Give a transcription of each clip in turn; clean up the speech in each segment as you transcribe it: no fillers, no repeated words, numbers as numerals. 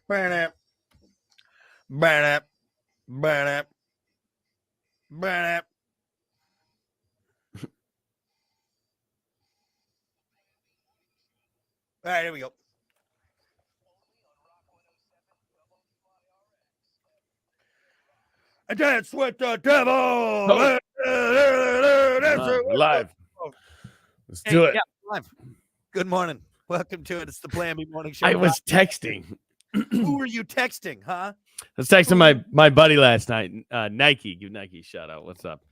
Burn it. Burn it. Burn it. Burn it. All right, here we go. I dance with the devil. Oh. Live. Let's do it. Yeah, live. Good morning. Welcome to it. It's the Plan B Morning Show. I was texting. Who were you texting, huh? I was texting my buddy last night. Nike. Give Nike a shout out. What's up?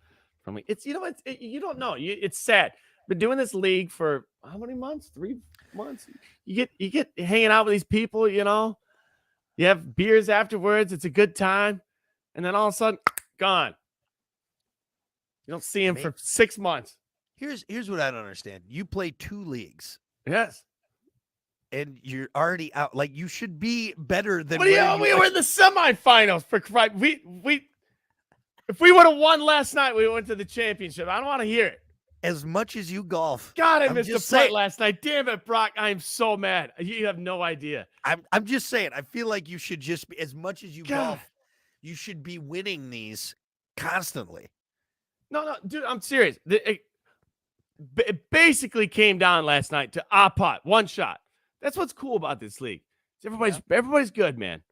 From me. It's you don't know. It's sad. Been doing this league for how many months? 3 months. You get hanging out with these people. You know, you have beers afterwards. It's a good time, and then all of a sudden, gone. You don't see him for 6 months. Here's what I don't understand. You play 2 leagues. Yes. And you're already out. Like, you should be better than. What do you know? We were in the semifinals for we. If we would have won last night, we went to the championship. I don't want to hear it. As much as you golf. God, I missed the putt last night. Damn it, Brock. I am so mad. You have no idea. I'm just saying. I feel like you should just be, as much as you golf, you should be winning these constantly. No, dude, I'm serious. It basically came down last night to a putt, one shot. That's what's cool about this league. Everybody's good, man.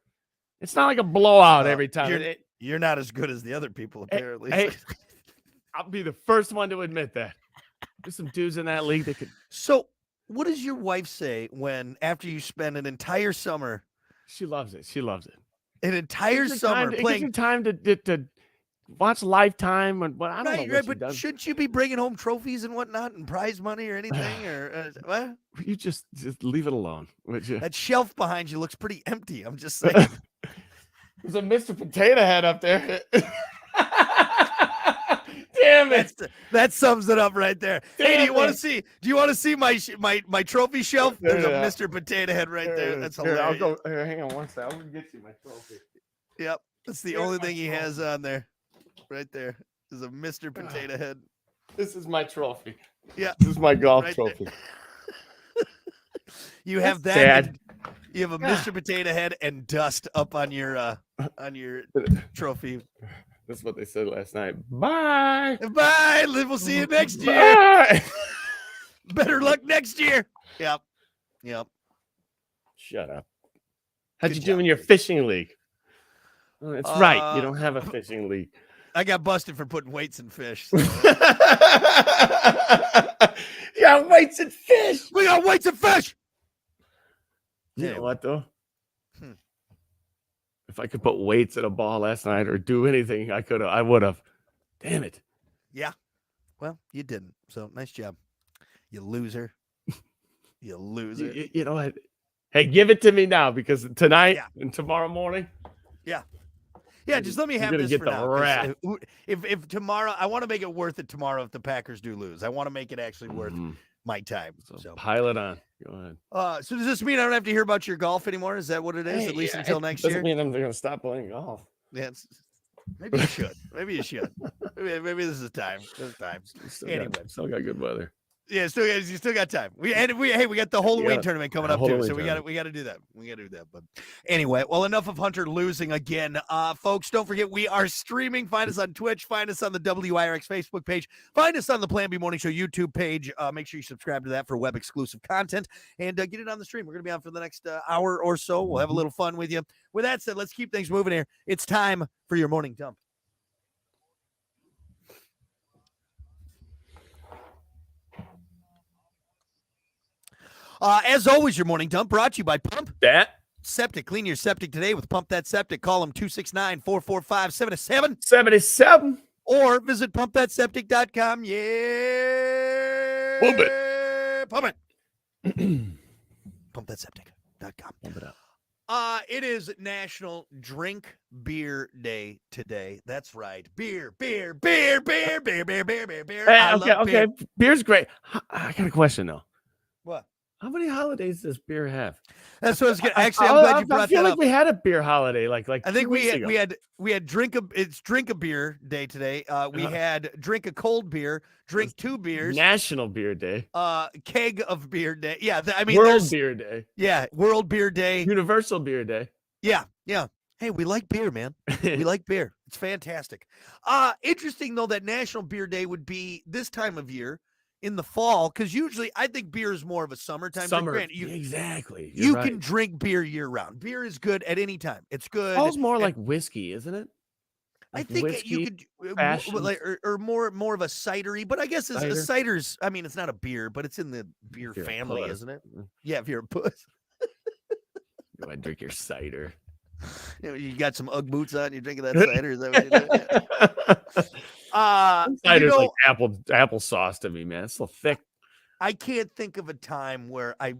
It's not like a blowout every time. You're not as good as the other people, apparently. Hey, I'll be the first one to admit that. There's some dudes in that league that could. So, what does your wife say when, after you spend an entire summer? She loves it. She loves it. An entire summer playing. It gives you time to watch Lifetime and what I don't know. What but does. Shouldn't you be bringing home trophies and whatnot and prize money or anything? Or what? You just leave it alone, would you? That shelf behind you looks pretty empty. I'm just saying. There's a Mr. Potato Head up there. Damn it! That sums it up right there. Hey, do you want to see my trophy shelf? There's a Mr. Potato Head right there. That's hilarious. I'll go. Hang on one second. I'm gonna get you my trophy. Yep, that's the only thing he has on there. Right there is a Mr. Potato Head. This is my trophy. Yeah, this is my golf trophy. You have that. Sad. You have a Mr. Potato Head and dust up on your trophy. That's what they said last night. Bye. Bye. We'll see you next year. Better luck next year. Yep. Shut up. How'd you do in your fishing league? Oh, that's right. You don't have a fishing league. I got busted for putting weights in fish. So. Yeah, weights and fish. We got weights and fish. You know what, though? If I could put weights in a ball last night or do anything, I would have. Damn it. Yeah. Well, you didn't. So nice job. You loser. You loser. You know what? Hey, give it to me now because tonight and tomorrow morning. Yeah. Yeah, just let me have this for now. If tomorrow, I want to make it worth it tomorrow if the Packers do lose. I want to make it actually worth my time. So pile it on. Go ahead. So does this mean I don't have to hear about your golf anymore? Is that what it is? At least until next year? Doesn't mean I'm going to stop playing golf. Yeah, maybe you should. Maybe you should. Maybe this is time. This is time. Anyway, still got good weather. Yeah, you still got time. We got the Halloween tournament coming up too, so we got to do that. But anyway, well, enough of Hunter losing again, folks. Don't forget we are streaming. Find us on Twitch. Find us on the WIRX Facebook page. Find us on the Plan B Morning Show YouTube page. Make sure you subscribe to that for web exclusive content and get it on the stream. We're gonna be on for the next hour or so. We'll have a little fun with you. With that said, let's keep things moving here. It's time for your morning dump. As always, your morning dump brought to you by Pump That Septic. Clean your septic today with Pump That Septic. Call them 269-445-7777. Or visit pumpthatseptic.com. Yeah. Pump it. Pump it. Pumpthatseptic.com. Pump it up. It is National Drink Beer Day today. That's right. Beer. Hey, I okay. beer. Beer's great. I got a question, though. What? How many holidays does beer have? That's what I was going to actually. I'm glad you brought that up. I feel like we had a beer holiday, like I think we had drink a beer day today. We had drink a cold beer, drink 2 beers. National Beer Day. Keg of beer day. Yeah, World Beer Day. Yeah, World Beer Day. Universal Beer Day. Yeah, yeah. Hey, we like beer, man. We like beer. It's fantastic. Interesting though that National Beer Day would be this time of year in the fall, because usually I think beer is more of a summertime drink. Summer, Granted, exactly. you Right. can drink beer year round. Beer is good at any time. It's good. Fall's more like whiskey, isn't it? I Like think you whiskey, could fashion or more of a cidery, but I guess a cider. cider's. I mean, it's not a beer, but it's in the beer If you're a family, puss. isn't it? Yeah, if you're a puss. Go ahead and drink your cider. You got some Ugg boots on. You're drinking that cider. Is that what you're doing? Cider's like applesauce to me, man. It's so thick. I can't think of a time where I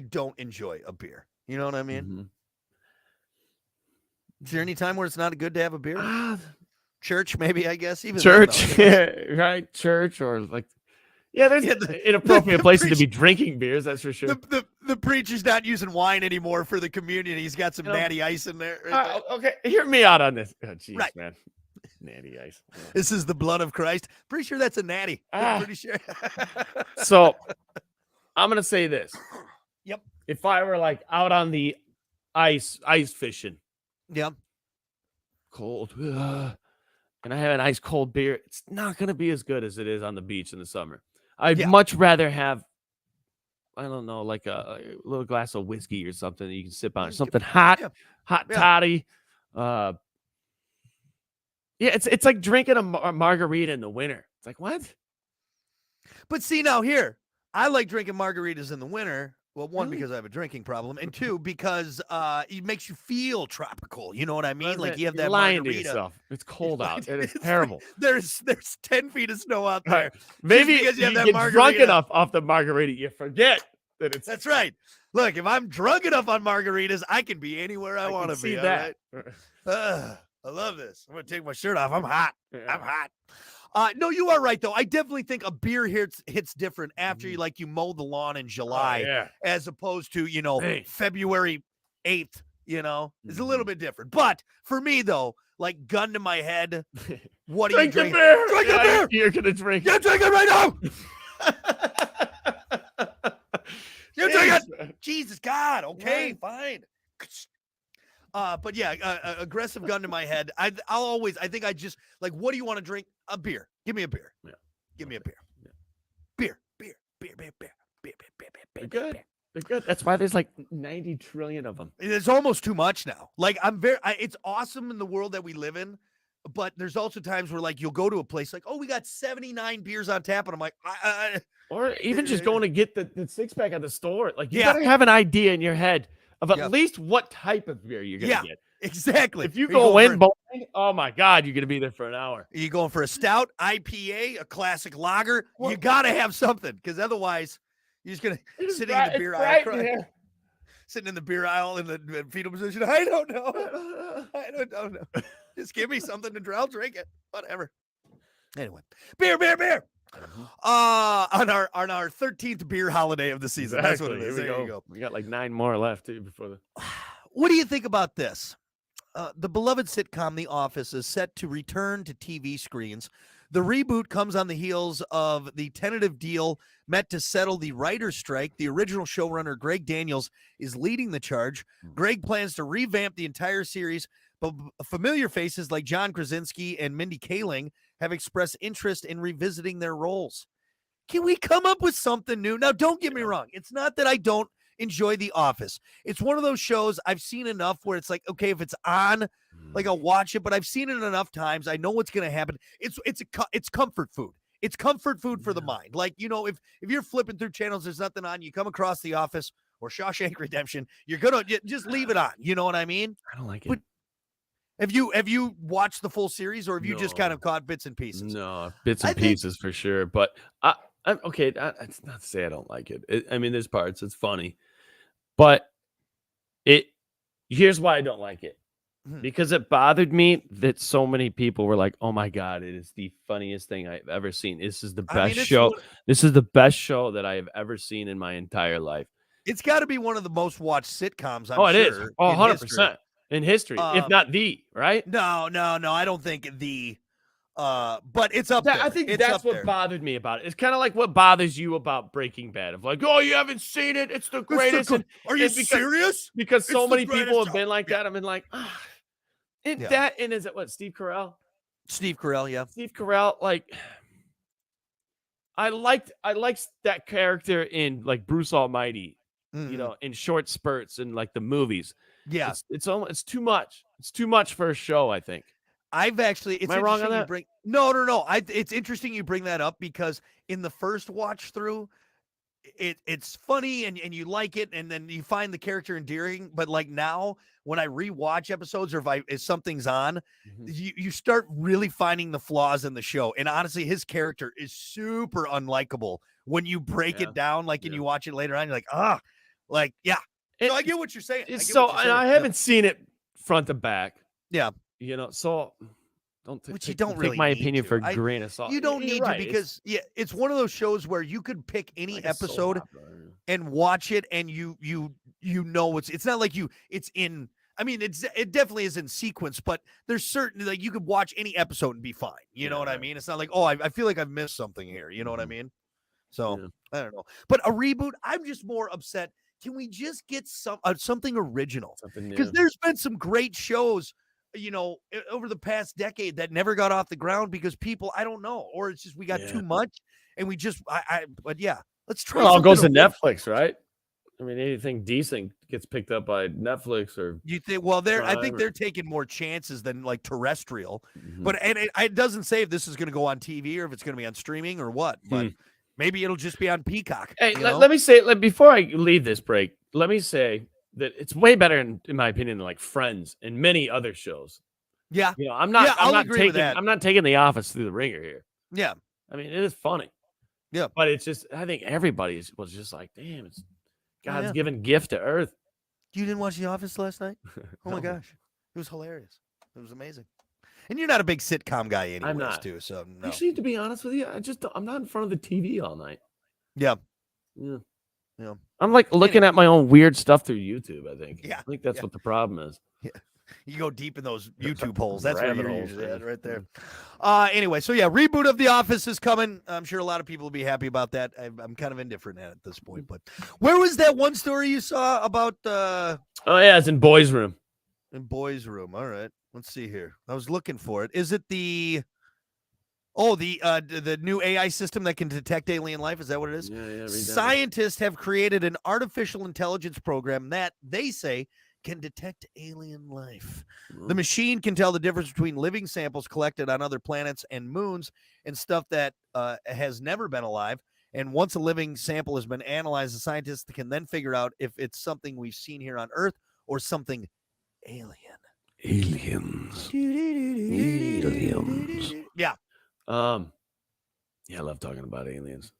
don't enjoy a beer. You know what I mean? Mm-hmm. Is there any time where it's not good to have a beer? Church, maybe, I guess. Even church, right? Church or like, there's inappropriate places to be drinking beers. That's for sure. The preacher's not using wine anymore for the communion. He's got some natty ice in there. Okay, hear me out on this. Oh, geez, right, man. Natty ice. Yeah. This is the blood of Christ. Pretty sure that's a natty. I'm pretty sure. So I'm gonna say this. Yep. If I were like out on the ice fishing. Yeah. Cold. And I have an ice cold beer. It's not gonna be as good as it is on the beach in the summer. I'd much rather have, I don't know, like a little glass of whiskey or something that you can sip on, something hot, toddy. It's like drinking a margarita in the winter. It's like, what? But see, now here, I like drinking margaritas in the winter. Well, one, because I have a drinking problem, and two, because it makes you feel tropical. You know what I mean? Like you have that lying margarita. To yourself. It's cold out. It is terrible. There's 10 feet of snow out there. Maybe because you get drunk enough off the margarita, you forget that it's. That's right. Look, if I'm drunk enough on margaritas, I can be anywhere I want to be. That. Right? I love this. I'm gonna take my shirt off. I'm hot. Yeah. I'm hot. No, you are right though. I definitely think a beer hits different after you mow the lawn in July, as opposed to February 8th. It's a little bit different. But for me though, like gun to my head, what are you drinking? Beer. Drink a beer. You're gonna drink. You're drinking right now. You're drinking. Jesus God. Okay, fine. But aggressive gun to my head. I think I just like, what do you want to drink? A beer. Give me a beer. Yeah. Give me a beer. Yeah. Beer. They're good. They're good. That's why there's like 90 trillion of them. It's almost too much now. Like it's awesome in the world that we live in, but there's also times where like you'll go to a place like, oh, we got 79 beers on tap, and I'm like, or even just going to get the 6-pack at the store. Like you gotta have an idea in your head of at least what type of beer you're gonna get. Exactly. If you go in blind, oh my God, you're gonna be there for an hour. Are you going for a stout, IPA, a classic lager? Well, you gotta have something, because otherwise you're just gonna sitting in the beer aisle crying. Sitting in the beer aisle in the fetal position. I don't know. I don't know. Just give me something to drink. I'll drink it. Whatever. Anyway, beer. On our 13th beer holiday of the season. Exactly. That's what it is. There you go. We got like 9 more left too before the. What do you think about this? The beloved sitcom The Office is set to return to TV screens. The reboot comes on the heels of the tentative deal met to settle the writer's strike. The original showrunner, Greg Daniels, is leading the charge. Greg plans to revamp the entire series, but familiar faces like John Krasinski and Mindy Kaling have expressed interest in revisiting their roles. Can we come up with something new? Now, don't get me wrong. It's not that I don't enjoy The Office. It's one of those shows I've seen enough where it's like, okay, if it's on, like I'll watch it, but I've seen it enough times. I know what's going to happen. It's comfort food. It's comfort food for the mind. Like, if you're flipping through channels, there's nothing on, you come across The Office or Shawshank Redemption, you're going to just leave it on. You know what I mean? I don't like it. But have you watched the full series, or have you just kind of caught bits and pieces? No, bits and pieces for sure. But I'm okay. It's not to say I don't like it. I mean, there's parts. It's funny. But here's why I don't like it. Because it bothered me that so many people were like, oh my God, it is the funniest thing I've ever seen. This is the best show. This is the best show that I have ever seen in my entire life. It's got to be one of the most watched sitcoms, I'm sure. It is. 100% in history, if not the, right? No. I don't think the. But it's up there. I think it's that's up what there. bothered me about it. It's kind of like what bothers you about Breaking Bad. Of like, oh, you haven't seen it. It's the greatest. Are you serious? Because so It's the many people greatest have been like that. I've been like, that, and is it what, Steve Carell? Steve Carell, yeah. Steve Carell, like, I liked that character in like Bruce Almighty, in short spurts in like the movies. Yeah. It's too much. It's too much for a show, I think. I've actually, it's Am I wrong on interesting that? No. It's interesting you bring that up because in the first watch through, it's funny and you like it, and then you find the character endearing. But like now, when I rewatch episodes or if something's on, you start really finding the flaws in the show. And honestly, his character is super unlikable when you break it down, like, and you watch it later on. You're like, So I get what you're saying. I haven't seen it front to back. Yeah. So don't don't really take my opinion to. for a grain of salt. You don't need to, because it's one of those shows where you could pick any like episode and watch it, and you know it's not like it's in. I mean, it definitely is in sequence, but there's certain, like, you could watch any episode and be fine. You know what I mean? It's not like, oh, I feel like I've missed something here. You know what I mean? So I don't know, but a reboot. I'm just more upset. Can we just get something original? Because there's been some great shows, over the past decade that never got off the ground because people, I don't know, or it's just we got too much, and we just, but yeah, let's try. Well, it all goes to Netflix, right? I mean, anything decent gets picked up by Netflix or you think? Well, I think they're taking more chances than like terrestrial, but it doesn't say if this is going to go on TV or if it's going to be on streaming or what, but maybe it'll just be on Peacock. Hey, let me say, before I leave this break, let me say that it's way better, in my opinion, than like Friends and many other shows. Yeah. I'm not taking The Office through the ringer here. Yeah. I mean, it is funny. Yeah. But it's just, I think everybody was just like, damn, it's God's given gift to Earth. You didn't watch The Office last night? Oh my gosh. It was hilarious. It was amazing. And you're not a big sitcom guy anyways, I'm not. too. So no. Actually, to be honest with you, I'm not in front of the TV all night. Yeah. I'm like looking at my own weird stuff through YouTube, I think. Yeah. I think that's what the problem is. Yeah. You go deep in those YouTube holes. That's where you're usually at, right there. Yeah. Anyway, so reboot of The Office is coming. I'm sure a lot of people will be happy about that. I'm kind of indifferent at this point. But where was that one story you saw about? Oh yeah, it's in Boys Room. In Boys Room. All right. Let's see here. I was looking for it. Is it the new AI system that can detect alien life? Is that what it is? Yeah. Scientists have created an artificial intelligence program that they say can detect alien life. The machine can tell the difference between living samples collected on other planets and moons and stuff that has never been alive. And once a living sample has been analyzed, the scientists can then figure out if it's something we've seen here on Earth or something alien. Aliens. Yeah. Yeah, I love talking about aliens.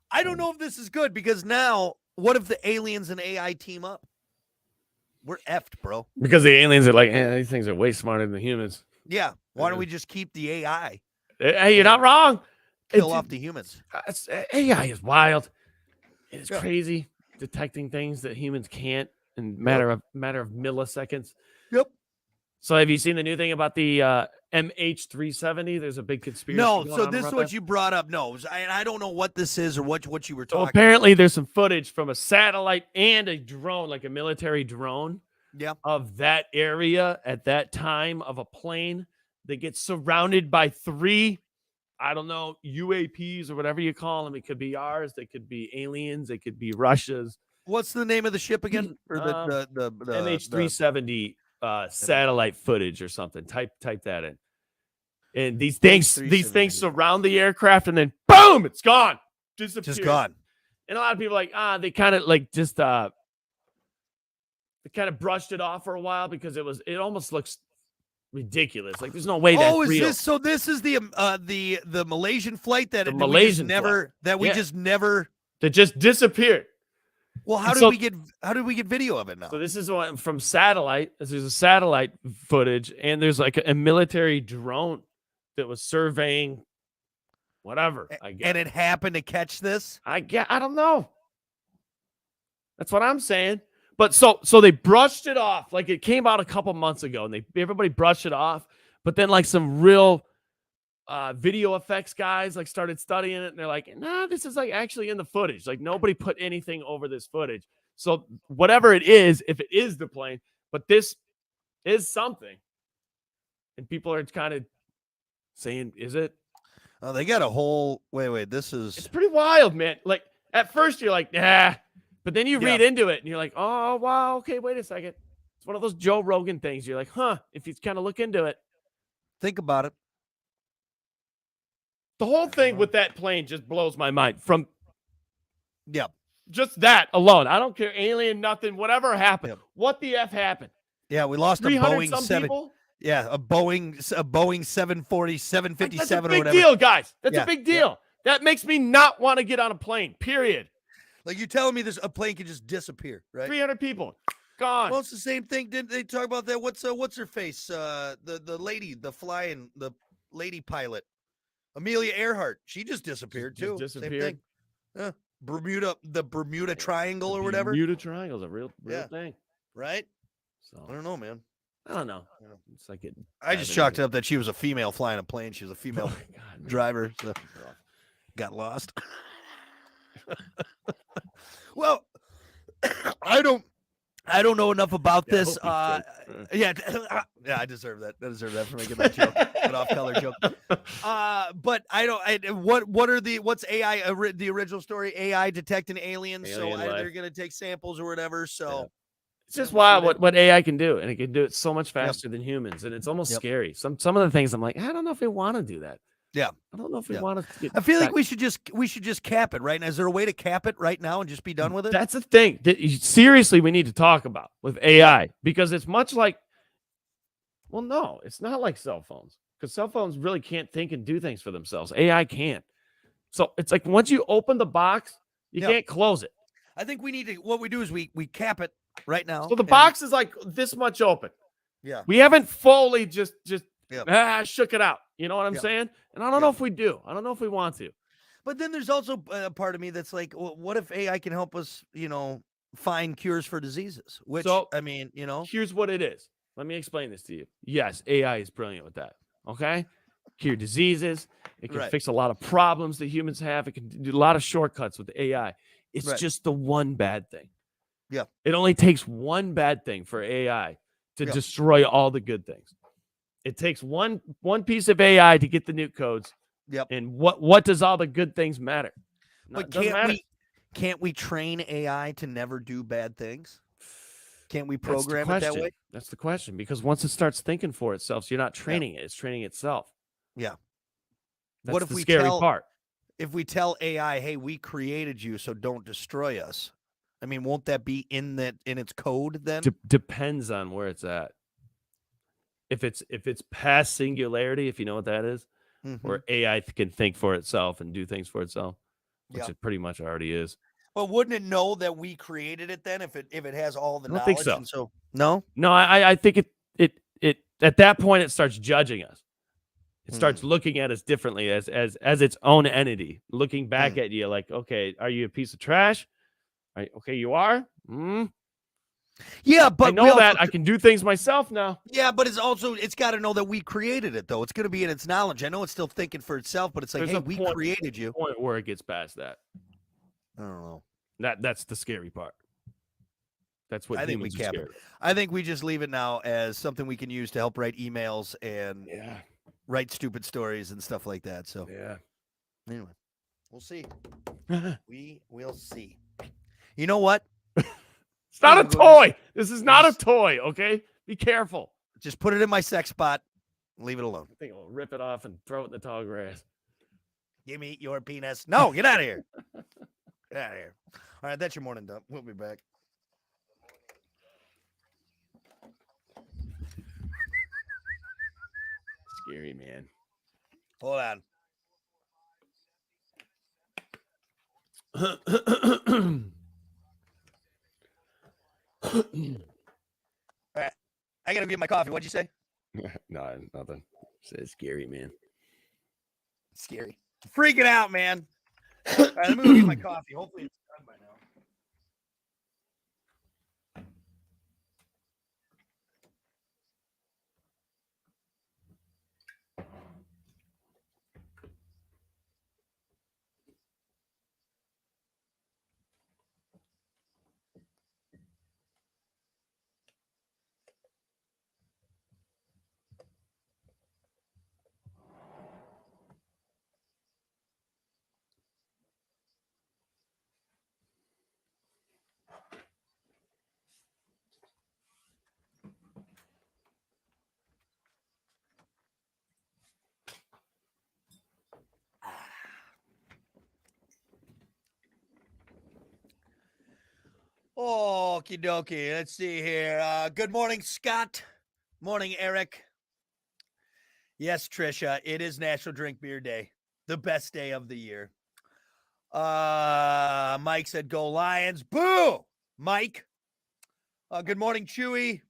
I don't know if this is good, because now, what if the aliens and AI team up? We're effed, bro. Because the aliens are like, these things are way smarter than the humans. Yeah. Why don't we just keep the AI? Hey, you're not wrong. Kill off the humans. AI is wild. It's crazy, detecting things that humans can't in matter of milliseconds. Yep. So have you seen the new thing about the MH370? There's a big conspiracy. No, so this is what you brought up. No, I don't know what this is or what you were talking about. Apparently there's some footage from a satellite and a drone, like a military drone, of that area at that time, of a plane that gets surrounded by 3, I don't know, UAPs or whatever you call them. It could be ours. They could be aliens. They could be Russia's. What's the name of the ship again? Or the MH370 satellite footage or something. Type that in. And these things surround the aircraft, and then boom, it's gone. Disappeared. Just gone. And a lot of people are like, they kind of like just they kind of brushed it off for a while because it almost looks ridiculous. Like there's no way that's real. This is the Malaysian flight that we just disappeared. Well, how did we get video of it now? So this is one from satellite. There's a satellite footage, and there's like a military drone that was surveying whatever. I guess. And it happened to catch this? I don't know. That's what I'm saying. But so they brushed it off. Like it came out a couple months ago, and everybody brushed it off. But then like some real video effects guys like started studying it, and they're like, nah, this is like actually in the footage. Like nobody put anything over this footage. So whatever it is, if it is the plane, but this is something, and people are kind of saying, is it? Oh, they got a whole wait. It's pretty wild, man. Like at first you're like, nah, but then you read into it and you're like, oh wow, okay, wait a second. It's one of those Joe Rogan things. You're like, huh? If you kind of look into it, think about it. The whole thing with that plane just blows my mind. From just that alone. I don't care, alien, nothing, whatever happened. What the F happened? Yeah, we lost a Boeing 7. People? Yeah, a Boeing 740, 757 that's a or big whatever. Deal, guys. That's a big deal. That makes me not want to get on a plane, period. Like you're telling me a plane can just disappear, right? 300 people. Gone. Well, it's the same thing. Didn't they talk about that? What's her face? The lady, the lady pilot. Amelia Earhart, she just disappeared too. Disappeared. Same thing. Yeah. the Bermuda Triangle or whatever. Bermuda Triangle is a real thing, right? So I don't know, man. I don't know. It's like I just chalked it up that she was a female flying a plane. She was a female driver. So got lost. Well, I don't know enough about this. I deserve that. I deserve that for making that joke, an off-color joke. But what's AI? The original story, AI detecting aliens. They're gonna take samples or whatever. So it's just wild what AI can do, and it can do it so much faster than humans, and it's almost scary. Some of the things I'm like, I don't know if we want to do that. Yeah, I don't know if we want to. I feel like we should just cap it right now. Is there a way to cap it right now and just be done with it? That's the thing that seriously we need to talk about with AI, because it's much like, well, no, it's not like cell phones, because cell phones really can't think and do things for themselves. AI can't. So it's like once you open the box, you can't close it. I think what we do is we cap it right now. So the box is like this much open. Yeah. We haven't fully just shook it out. You know what I'm saying? And I don't know if we do. I don't know if we want to. But then there's also a part of me that's like, well, what if AI can help us, find cures for diseases? Here's what it is. Let me explain this to you. Yes, AI is brilliant with that. Okay? Cure diseases. It can fix a lot of problems that humans have. It can do a lot of shortcuts with AI. It's just the one bad thing. Yeah. It only takes one bad thing for AI to destroy all the good things. It takes one piece of AI to get the nuke codes. Yep. And what does all the good things matter? But can't we train AI to never do bad things? Can't we program it that way? That's the question. Because once it starts thinking for itself, so you're not training it; it's training itself. Yeah. That's what if the scary part? If we tell AI, "Hey, we created you, so don't destroy us," I mean, won't that be in its code then? Depends on where it's at. If it's past singularity, if you know what that is, where AI can think for itself and do things for itself, which it pretty much already is. But wouldn't it know that we created it then if it has all the knowledge? I don't think so. And so no, I think it at that point it starts judging us. It starts looking at us differently as its own entity, looking back at you like, okay, are you a piece of trash? Okay, you are. Yeah, but I know that I can do things myself now. Yeah, but it's got to know that we created it, though. It's going to be in its knowledge. I know it's still thinking for itself, but it's like, hey, we created you. Point where it gets past that. I don't know. That's the scary part. That's what I think we cap it. I think we just leave it now as something we can use to help write emails and write stupid stories and stuff like that. So anyway, we'll see. We will see. You know what? It's not a toy. This is not a toy, okay? Be careful. Just put it in my sex spot. Leave it alone. I think I'll rip it off and throw it in the tall grass. Give me your penis. No, get out of here. Get out of here. All right, that's your morning dump. We'll be back. Scary, man. Hold on. All right. I gotta get my coffee. What'd you say? No, nothing. It's scary, man. Scary. Freaking out, man. All right, let me go get my coffee. Hopefully it's done by now. Okie dokie. Let's see here. Good morning, Scott. Morning, Eric. Yes, Trisha, it is National Drink Beer Day. The best day of the year. Mike said, go Lions. Boo! Mike. Good morning, Chewy.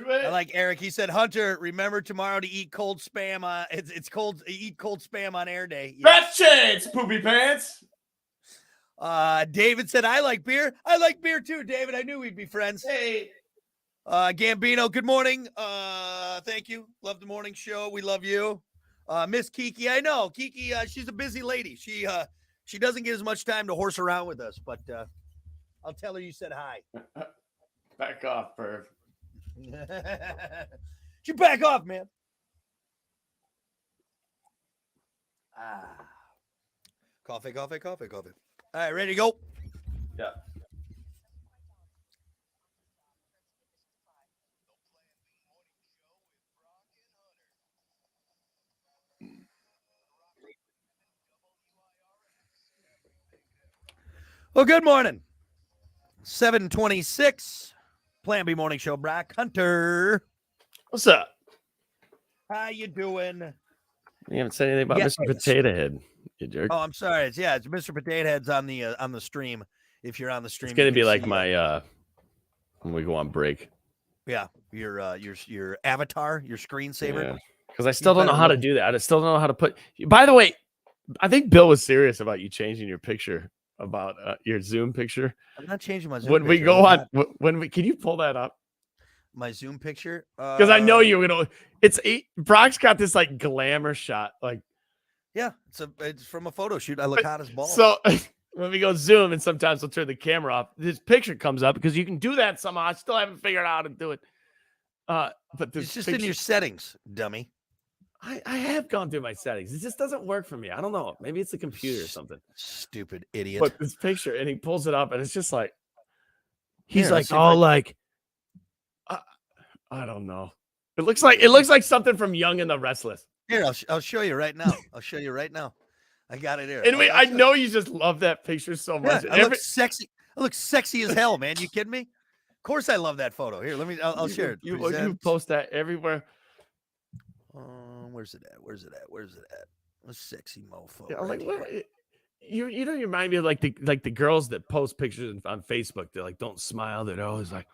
I like Eric. He said, Hunter, remember tomorrow to eat cold spam. It's cold. Eat cold spam on air day. Yeah. Best chance, poopy pants. David said, I like beer. I like beer too, David. I knew we'd be friends. Hey. Gambino, good morning. Thank you. Love the morning show. We love you. Miss Kiki, I know. Kiki, she's a busy lady. She doesn't get as much time to horse around with us, but I'll tell her you said hi. Back off, Perv. You back off, man. Coffee. All right, ready to go? Yeah. Well, good morning. 7:26. Plan B Morning Show. Brock Hunter. What's up? How you doing? You haven't said anything about Mr. Potato Head, you jerk. Oh, I'm sorry. It's Mr. Potato Head's on the stream. If you're on the stream, It's gonna be like my when we go on break. Yeah, your avatar, your screensaver. Because I still don't know how to do that. I still don't know how to put. By the way, I think Bill was serious about you changing your picture, about your Zoom picture. I'm not changing my Zoom when picture. We go on, when we can you pull that up? My Zoom picture? Because I know you're gonna. Brock's got this like glamour shot, like. Yeah, it's from a photo shoot. I look hot as balls. So when we go Zoom, and sometimes we'll turn the camera off, this picture comes up because you can do that somehow. I still haven't figured out how to do it. But this it's just in your settings, dummy. I have gone through my settings. It just doesn't work for me. I don't know. Maybe it's the computer or something. Stupid idiot. But this picture, and he pulls it up, and it's just like he's like, oh, like I don't know. It looks like something from Young and the Restless. Here, I'll show you right now. I got it here. And I know you just love that picture so much. Yeah, I look sexy. I look sexy as hell, man. You kidding me? Of course, I love that photo. Here, I'll share it. You post that everywhere. Where's it at? A sexy mofo. Yeah, right like, you remind me of like the girls that post pictures on Facebook. They're like, don't smile. They're always like.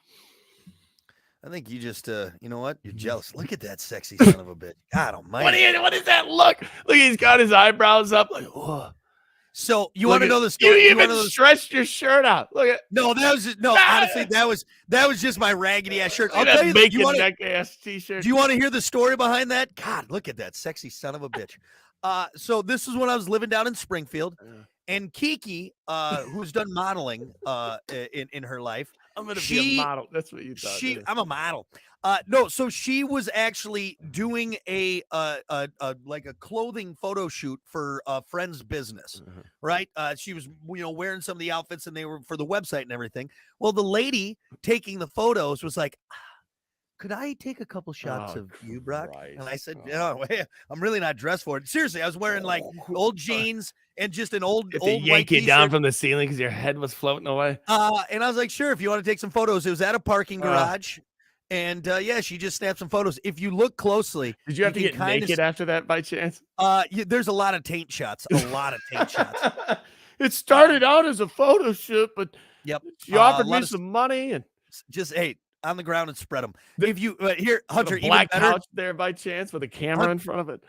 I think you just, you know what? You're jealous. Look at that sexy son of a bitch. God almighty. What is that look? Look, he's got his eyebrows up. Like, whoa. So you want to know the story? You even stretched your shirt out. Look at honestly, that was just my raggedy ass shirt. I'll tell you that. You want neck ass t-shirt. Do you want to hear the story behind that? God, look at that sexy son of a bitch. So this is when I was living down in Springfield, and Kiki, who's done modeling in her life. I'm gonna be a model. That's what you thought. I'm a model. No, so she was actually doing a clothing photo shoot for a friend's business, right? She was wearing some of the outfits, and they were for the website and everything. Well, the lady taking the photos was like, could I take a couple shots of you, Brock? And I said, no, I'm really not dressed for it. Seriously, I was wearing like old jeans and just an old yank you down from the ceiling because your head was floating away. And I was like, sure, if you want to take some photos. It was at a parking garage. And she just snapped some photos. If you look closely, did you have to get naked after that by chance? There's a lot of taint shots. It started out as a photo shoot, but she offered me some money and just on the ground and spread them. If you here, Hunter, a black couch there by chance with a camera in front of it.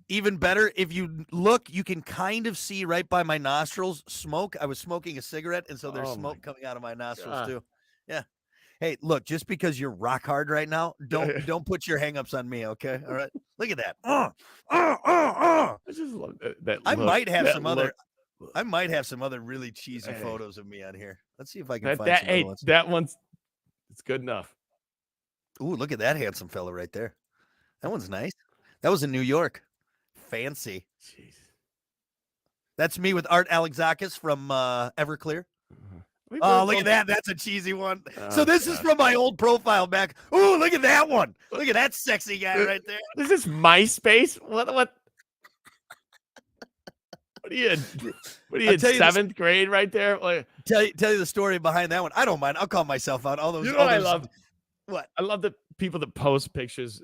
Even better, if you look, you can kind of see right by my nostrils smoke. I was smoking a cigarette, and so there's smoke coming out of my nostrils too. Yeah. Hey, look, just because you're rock hard right now, don't put your hangups on me, okay? All right. Look at that. I just love that. I might have some other really cheesy photos of me on here. Let's see if I can find some other ones. That one's it's good enough. Ooh, look at that handsome fella right there. That one's nice. That was in New York. Fancy. Jeez. That's me with Art Alexakis from Everclear. Oh, look at that. That's a cheesy one. So this is from my old profile back. Ooh, look at that one. Look at that sexy guy right there. Is this MySpace? What are What are you in seventh grade right there? Like, tell you the story behind that one. I don't mind. I'll call myself out. All those. You know what I love? What? I love the people that post pictures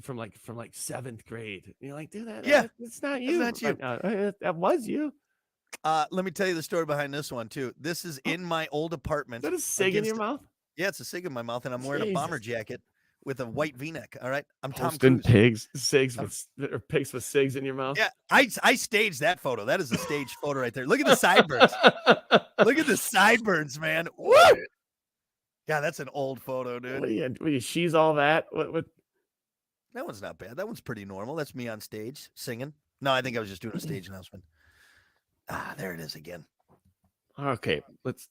from like seventh grade. You're like, dude, it's not you. That's not you. That was you. Let me tell you the story behind this one too. This is in my old apartment. Is that a cig in your mouth? Yeah, it's a cig in my mouth, and I'm wearing a bomber jacket with a white V-neck. All right, I'm Posting Tom Cruise. pigs with cigs in your mouth. Yeah, I staged that photo. That is a staged photo right there. Look at the sideburns. Look at the sideburns, man. Woo! Yeah, that's an old photo, dude. What she's all that? What? That one's not bad. That one's pretty normal. That's me on stage singing. No, I think I was just doing a stage announcement. There it is again. Okay, let's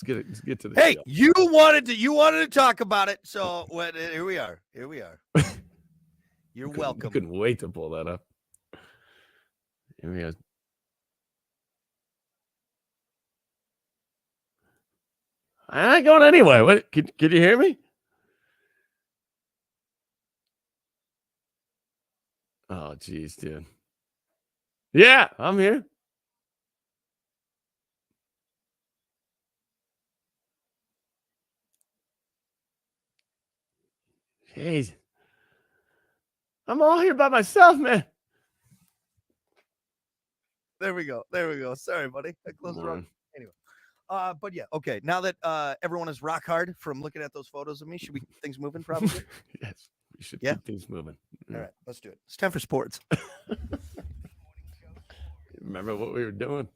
get to the Hey, show. you wanted to talk about it, so here we are. You're welcome. I couldn't wait to pull that up. Here we go. I'm not going anywhere. What? Can you hear me? Oh, geez, dude. Yeah, I'm here. Jeez. I'm all here by myself, man. There we go. Sorry, buddy. I closed the wrong. Anyway. But yeah, okay. Now that everyone is rock hard from looking at those photos of me, should we keep things moving? Probably. Yes, we should keep things moving. All right, let's do it. It's time for sports. Remember what we were doing?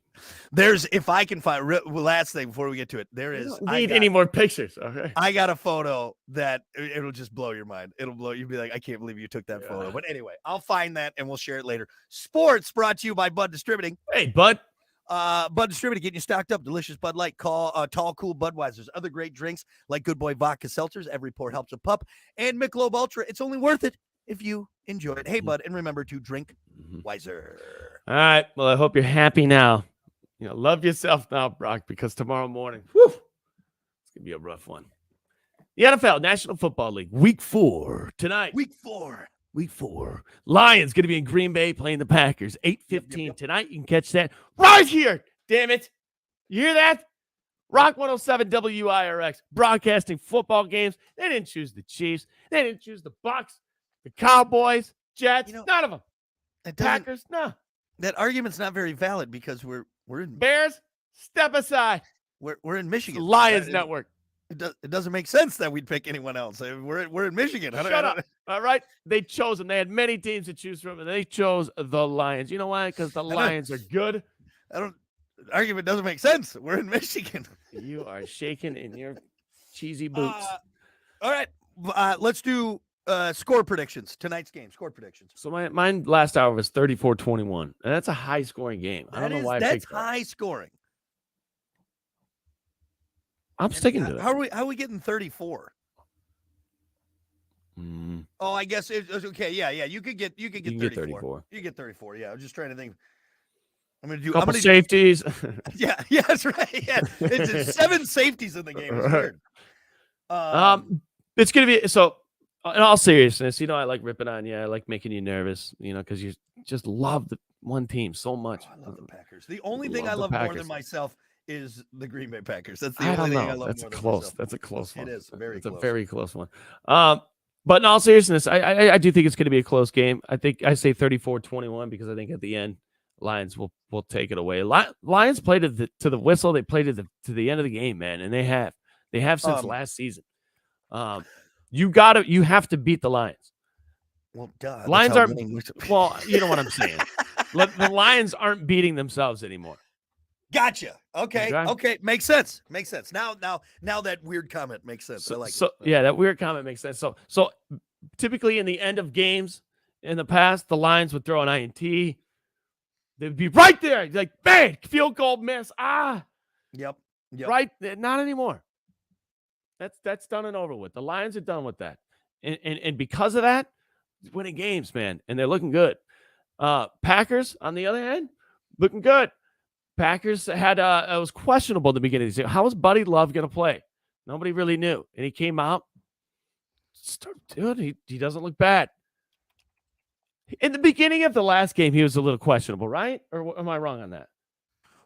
There's, if I can find last thing before we get to it, there is. Don't need any more pictures. Okay. I got a photo that it'll just blow your mind. It'll blow. You'll be like, I can't believe you took that photo. But anyway, I'll find that and we'll share it later. Sports brought to you by Bud Distributing. Hey, Bud. Bud Distributing, getting you stocked up. Delicious Bud Light, tall, cool Budweisers. Other great drinks like Good Boy Vodka Seltzers. Every pour helps a pup. And Michelob Ultra. It's only worth it if you enjoy it. Hey, Bud, and remember to drink wiser. All right. Well, I hope you're happy now. Love yourself now, Brock, because tomorrow morning, it's going to be a rough one. The NFL, National Football League, Week 4 tonight. Week 4. Lions going to be in Green Bay playing the Packers. 8:15 tonight. You can catch that right here. Damn it. You hear that? Rock 107 WIRX, broadcasting football games. They didn't choose the Chiefs. They didn't choose the Bucs, the Cowboys, Jets, none of them. Packers, no. That argument's not very valid because we're in Bears, step aside. We're in Michigan. Lions Network. It doesn't make sense that we'd pick anyone else. We're in Michigan. Shut up. All right. They chose them. They had many teams to choose from, and they chose the Lions. You know why? Because the Lions are good. Argument doesn't make sense. We're in Michigan. You are shaking in your cheesy boots. All right. Let's do score predictions. Tonight's game. Score predictions. So mine last hour was 34-21. And that's a high scoring game. I don't know why that's high scoring. I'm sticking to that. How are we getting 34? Oh, I guess it's okay. Yeah. You could get 34. You get 34. Yeah. I was just trying to think. I'm gonna do couple safeties. Yeah, that's right. Yeah, it's 7 safeties in the game. It's weird. It's gonna be so. In all seriousness, I like ripping on you. I like making you nervous. Because you just love the one team so much. I love the Packers. The only thing I love more than myself is the Green Bay Packers. That's the only thing I love That's more close. Than myself. That's a close one. It is very. It's close. a very close one. But in all seriousness, I do think it's going to be a close game. I think I say 34-21 because I think at the end, Lions will take it away. Lions played to the whistle. They played to the end of the game, man, and they have since last season. You have to beat the Lions. Well, duh. Lions aren't. Well, you know what I'm saying. The Lions aren't beating themselves anymore. Gotcha. Okay. Makes sense. Now that weird comment makes sense. I like it. Yeah, that weird comment makes sense. So typically in the end of games in the past, the Lions would throw an INT. They'd be right there, like bang, field goal miss. Yep. Right. Not anymore. That's done and over with. The Lions are done with that, and because of that, winning games, man, and they're looking good. Packers, on the other hand, looking good. Packers had it was questionable at the beginning of the season. How was Buddy Love going to play? Nobody really knew, and he came out. Dude, he doesn't look bad. In the beginning of the last game, he was a little questionable, right? Or am I wrong on that?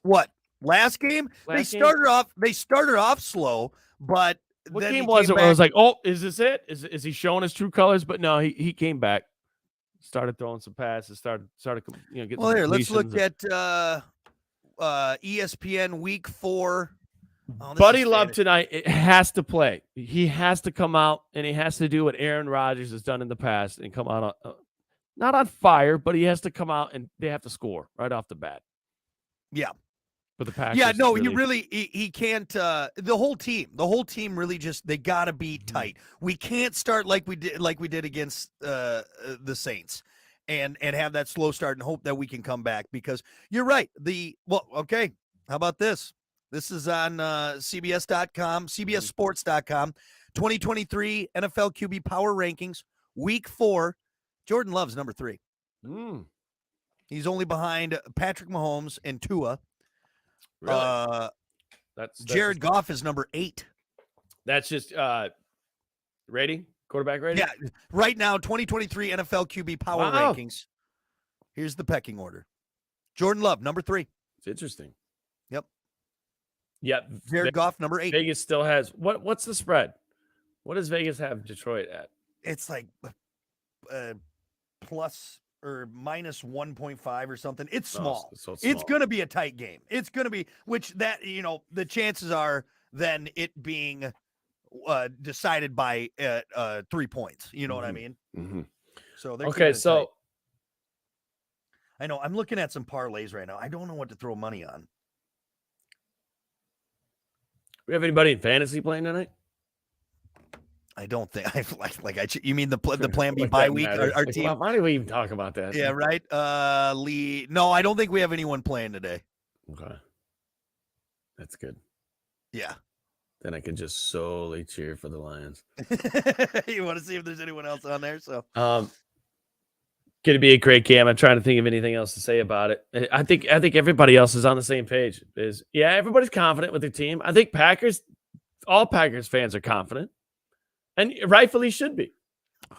What? Last game? They started off slow, but what then game was it? Where I was like, oh, is this it? Is he showing his true colors? But no, he came back, started throwing some passes, started getting. Well, here, let's look at ESPN Week 4. Buddy Love tonight, it has to play. He has to come out and he has to do what Aaron Rodgers has done in the past and come out not on fire, but he has to come out and they have to score right off the bat. Yeah. For the Packers. Yeah, no, he can't. The whole team really just, they got to be tight. We can't start like we did against the Saints and have that slow start and hope that we can come back, because you're right. Okay. How about this? This is on CBS.com, CBSSports.com, 2023 NFL QB Power Rankings, Week 4. Jordan Love's number 3. He's only behind Patrick Mahomes and Tua. Really? That's Jared Goff is number 8. That's just rating, quarterback rating? Yeah, right now, 2023 NFL QB Power Rankings. Here's the pecking order. Jordan Love, number 3. It's interesting. Yep. Yep. Jared Goff, number 8. Vegas still has what's the spread? What does Vegas have Detroit at? It's like plus or minus 1.5 or something. It's small. So it's going to be a tight game. It's going to be, which that, the chances are then it being decided by 3 points. You know what I mean? Mm-hmm. So okay, so tight. I know I'm looking at some parlays right now. I don't know what to throw money on. We have anybody in fantasy playing tonight? I don't think you mean the Plan B bye week? Our team. Why do we even talk about that? Yeah, right. Lee. No, I don't think we have anyone playing today. Okay, that's good. Yeah. Then I can just solely cheer for the Lions. You want to see if there's anyone else on there? So, going to be a great game. I'm trying to think of anything else to say about it. I think everybody else is on the same page. Everybody's confident with their team. I think all Packers fans are confident. And rightfully should be.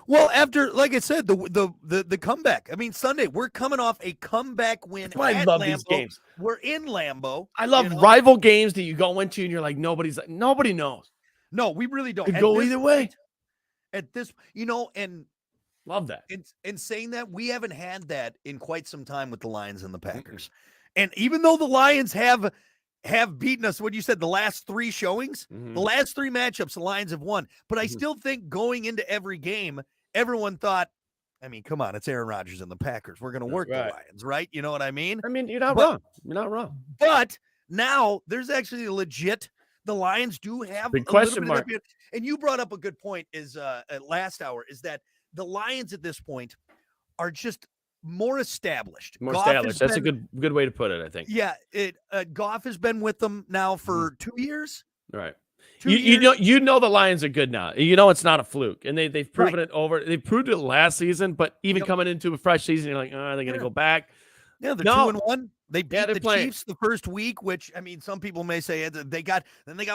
Well, after, like I said, the comeback. I mean, Sunday, we're coming off a comeback win. That's why I love these games. We're in Lambeau. I love rival games that you go into and you're like, nobody knows. No, we really don't. Could go either way. At this, and love that. In saying that, we haven't had that in quite some time with the Lions and the Packers. Mm-hmm. And even though the Lions have beaten us, what you said, the last 3 showings, the last 3 matchups, the Lions have won. But I still think going into every game, everyone thought, I mean, come on, it's Aaron Rodgers and the Packers. We're going to work the Lions, right? You know what I mean? I mean, you're not wrong. You're not wrong. But now there's actually legit, the Lions do have big question mark. And you brought up a good point is last hour, is that the Lions at this point are just more established. That's a good way to put it, I think. Yeah, Goff has been with them now for 2 years. Right. You know the Lions are good now. You know it's not a fluke, and they've proven it over. They proved it last season, but even coming into a fresh season, you're like, are they going to go back? Yeah, they're 2-1. They beat the Chiefs the first week, which, I mean, some people may say they got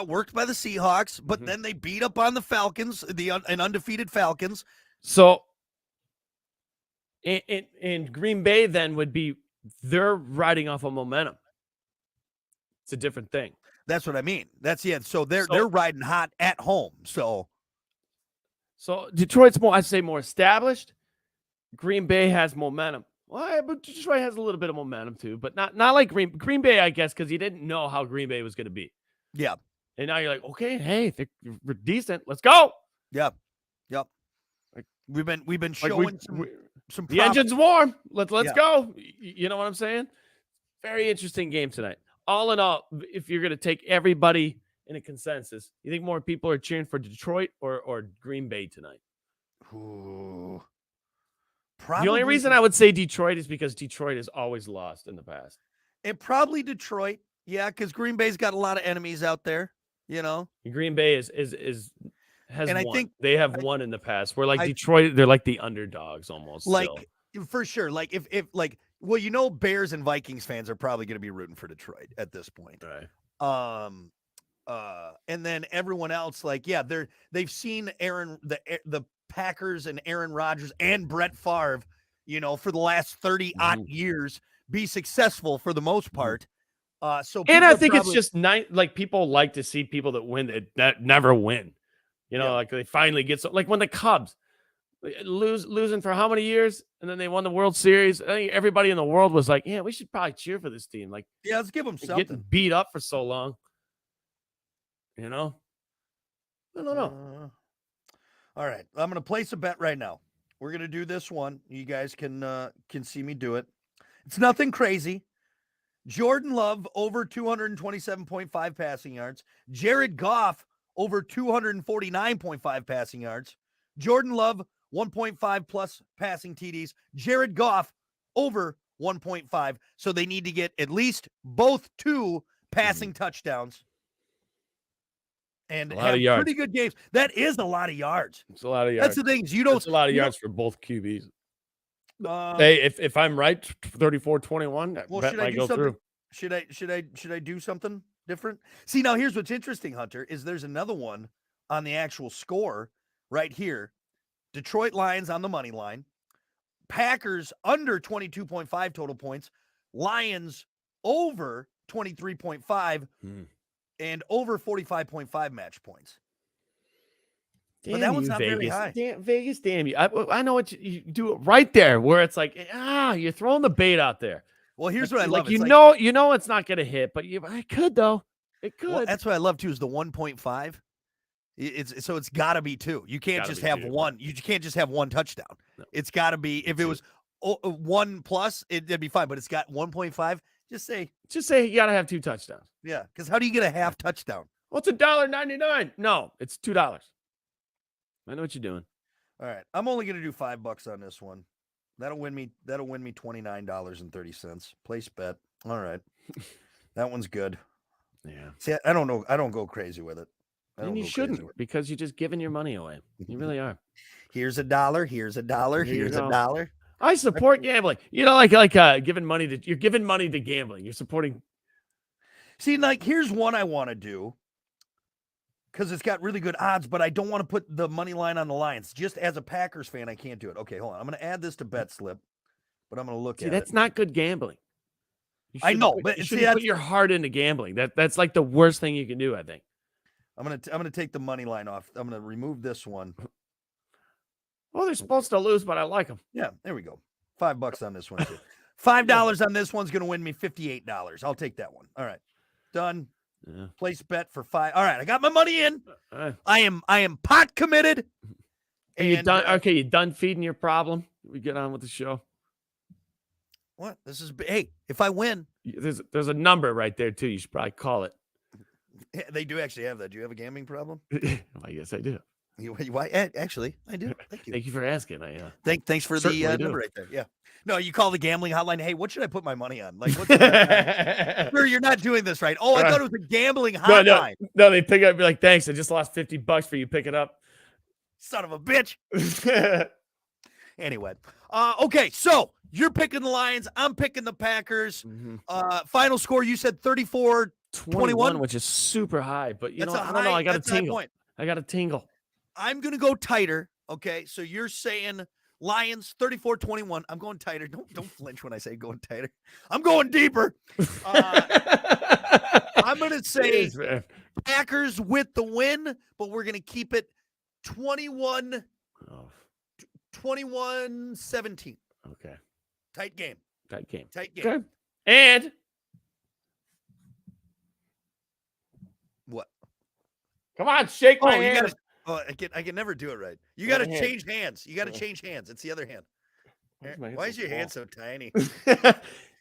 worked by the Seahawks, but then they beat up on the Falcons, an undefeated Falcons. So. In Green Bay then would be they're riding off of momentum. It's a different thing. That's what I mean. So they're riding hot at home. So Detroit's more established. Green Bay has momentum. Well, but Detroit has a little bit of momentum too, but not like Green Bay, I guess, because you didn't know how Green Bay was going to be. Yeah. And now you're like, okay, hey, we're decent. Let's go. Yep. Like, we've been showing some the engine's warm. Let's go. You know what I'm saying? Very interesting game tonight. All in all, if you're going to take everybody in a consensus, you think more people are cheering for Detroit or Green Bay tonight? Ooh, the only reason I would say Detroit is because Detroit has always lost in the past. And probably Detroit. Yeah, because Green Bay's got a lot of enemies out there, Green Bay has and won. I think they have won in the past. We're like Detroit, they're like the underdogs almost. Like still. For sure. Like if Bears and Vikings fans are probably going to be rooting for Detroit at this point. Right. And then everyone else, they've seen the Packers and Aaron Rodgers and Brett Favre, for the last 30 odd years, be successful for the most part. So, and I think it's just nice. Like, people like to see people that win that never win. Like they finally get like when the Cubs losing for how many years, and then they won the World Series. I think everybody in the world was like, "Yeah, we should probably cheer for this team." Like, yeah, let's give them something. Getting beat up for so long, I don't know. All right, I'm going to place a bet right now. We're going to do this one. You guys can see me do it. It's nothing crazy. Jordan Love over 227.5 passing yards. Jared Goff over 249.5 passing yards. Jordan Love 1.5 plus passing TDs. Jared Goff over 1.5. So they need to get at least both 2 passing touchdowns. And have pretty good games. That is a lot of yards. It's a lot of yards. That's the thing. It's a lot of yards for both QBs. Hey, if I'm right, 34-21, well, bet might go through. Should I do something different? See, now here's what's interesting, Hunter, is there's another one on the actual score right here. Detroit Lions on the money line. Packers under 22.5 total points. Lions over 23.5 and over 45.5 match points. Damn, but that one's not Vegas. very high. Vegas, damn you. I know what you do it right there where it's like, you're throwing the bait out there. Well, here's what I love. You know it's not going to hit, but it could, though. It could. Well, that's what I love, too, is the 1.5. It's got to be 2. You can't just have 1. You can't just have 1 touchdown. No. It's got to be, if it was 1 plus, it'd be fine, but it's got 1.5. Just say you got to have 2 touchdowns. Yeah, because how do you get a half touchdown? Well, it's $1.99. No, it's $2. I know what you're doing. All right, I'm only going to do $5 on this one. That'll win me $29.30. Place bet. All right, that one's good. Yeah. See, I don't know. I don't go crazy with it. And you shouldn't, because you're just giving your money away. You really are. Here's $1. Here's $1. Here's $1. I support gambling. Like giving money you're giving money to gambling. You're supporting. See, like, here's one I want to do because it's got really good odds, but I don't want to put the money line on the Lions. Just as a Packers fan, I can't do it. Okay, hold on. I'm going to add this to bet slip, but I'm going to look at it. That's not good gambling. I know, but you shouldn't put your heart into gambling. That's like the worst thing you can do, I think. I'm gonna take the money line off. I'm gonna remove this one. Well, they're supposed to lose, but I like them. Yeah, there we go. $5 on this one too. $5 on this one's gonna win me $58. I'll take that one. All right, done. Yeah. Place bet for 5. All right, I got my money in. I am pot committed. And you done? Okay, you done feeding your problem? We get on with the show. What? This is hey. If I win, there's a number right there too. You should probably call it. Yeah, they do actually have that. Do you have a gambling problem? I guess I do. Why? Actually, I do. Thank you. Thank you for asking. Thanks for the number right there. Yeah. No, you call the gambling hotline. Hey, what should I put my money on? Like, sir, you're not doing this right. Oh, I thought it was a gambling hotline. No, they pick it up. Be like, thanks. I just lost $50 for you. Pick it up. Son of a bitch. Anyway, okay. So you're picking the Lions. I'm picking the Packers. Mm-hmm. Final score, you said 34-21, which is super high. But I don't know. I got a tingle. I got a tingle. I'm gonna go tighter. Okay, so you're saying Lions 34-21. I'm going tighter. Don't flinch when I say going tighter. I'm going deeper. I'm gonna say Packers with the win, but we're gonna keep it 21-17. Okay. Tight game. Okay. And what? Come on, shake my hand. I can never do it right. You got to change hands. You got to change hands. It's the other hand. Why is your hand so tiny?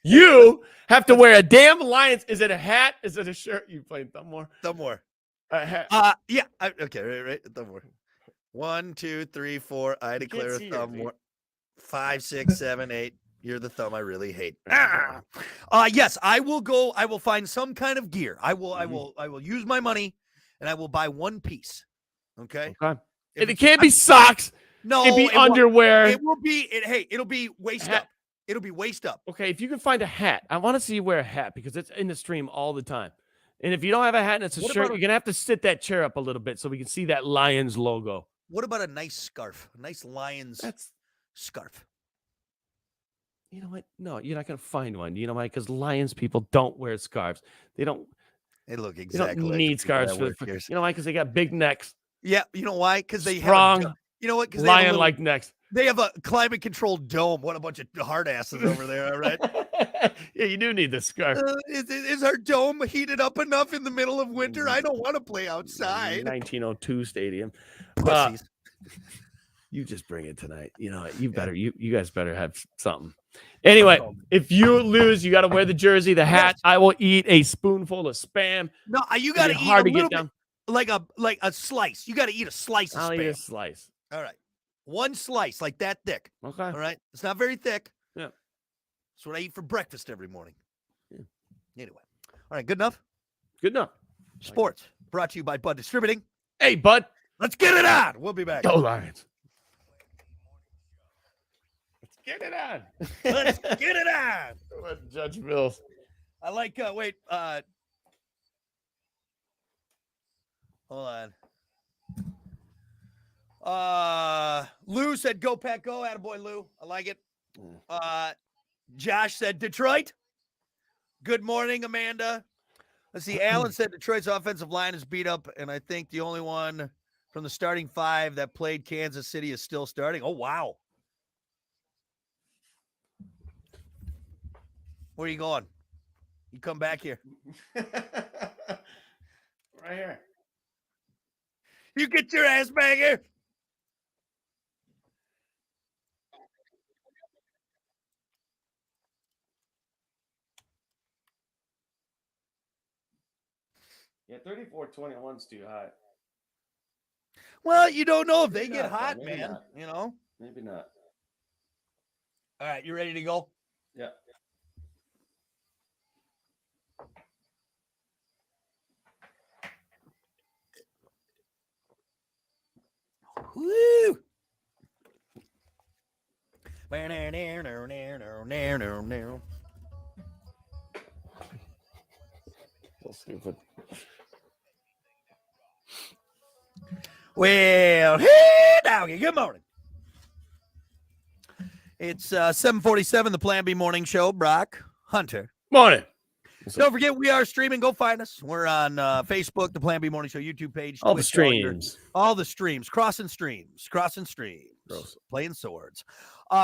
You have to wear a damn Lions. Is it a hat? Is it a shirt? You playing Thumbmore? Thumbmore. Yeah. Okay. Right. Thumbmore. 1, 2, 3, 4. I declare a Thumbmore. 5, 6, 7, 8. You're the thumb I really hate. Yes, I will go. I will find some kind of gear. I will use my money, and I will buy one piece. Okay. If it can't be socks. No, it'd be underwear. It will be. It'll be waist up. It'll be waist up. Okay. If you can find a hat, I want to see you wear a hat because it's in the stream all the time. And if you don't have a hat and it's a shirt, you're gonna have to sit that chair up a little bit so we can see that Lions logo. What about a nice scarf? A nice Lions scarf. You know what? No, you're not going to find one. You know why? Because Lions people don't wear scarves. They don't. They look They exactly don't like need the people scarves that for. work here. You know why? Because they got big necks. Yeah, you know why? Because they Strong, have you know what? Because they have a little, lion-like necks. they have a climate controlled dome. What a bunch of hard asses over there, all right? Yeah, you do need the scarf. Is our dome heated up enough in the middle of winter? I don't want to play outside. 1902 stadium. Pussies. You just bring it tonight. You know, you better. You guys better have something. Anyway, if you lose, you got to wear the jersey, the hat. Yes. I will eat a spoonful of Spam. No, you got to eat hard a to little get down. bit, like a slice. You got to eat a slice of I'll eat a Spam. slice. All right, one slice, like that thick. Okay. All right, it's not very thick. Yeah. That's what I eat for breakfast every morning. Yeah. Anyway, all right, good enough. Good enough. Sports brought to you by Bud Distributing. Hey, bud. Let's get it on. We'll be back. Go Lions. Let's get it on. Let's get it on. Let Judge Mills. I like. Wait. Hold on. Lou said, "Go Pack, go!" Attaboy, Lou. I like it. Josh said, "Detroit." Good morning, Amanda. Let's see. Alan said Detroit's offensive line is beat up, and I think the only one from the starting five that played Kansas City is still starting. Oh, wow. Where are you going? You come back here. Right here. You get your ass back here. Yeah, 34-21's too high. Well, you don't know if they Maybe get not, though. hot, Maybe man. not. You know? Maybe not. All right, you ready to go? Yeah. Woo! So stupid. Well, hey, doggy, good morning. It's 7:47, the Plan B Morning Show. Brock Hunter. Morning. Don't forget, we are streaming. Go find us. We're on Facebook, the Plan B Morning Show YouTube page. All the Twitch, streams. All the streams. Crossing streams. Gross. Playing swords.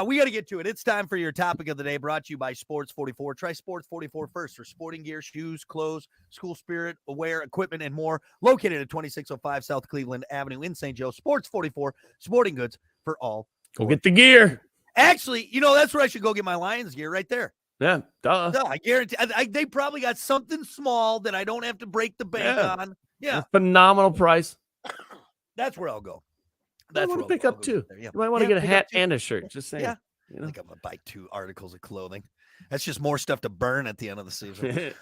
We got to get to it. It's time for your topic of the day, brought to you by Sports 44. Try Sports 44 first for sporting gear, shoes, clothes, school spirit, aware, equipment, and more. Located at 2605 South Cleveland Avenue in St. Joe. Sports 44, sporting goods for all. Go get the gear. Actually, you know, that's where I should go get my Lions gear right there. Yeah, duh. No, I guarantee. They probably got something small that I don't have to break the bank on. Yeah, A phenomenal price. that's where I'll go. I That's want where to pick I'll up go too. there, yeah. You might want to Yeah, get a pick up hat too. and a shirt. Just saying. Yeah. You I know? think I'm gonna buy 2 articles of clothing. That's just more stuff to burn at the end of the season.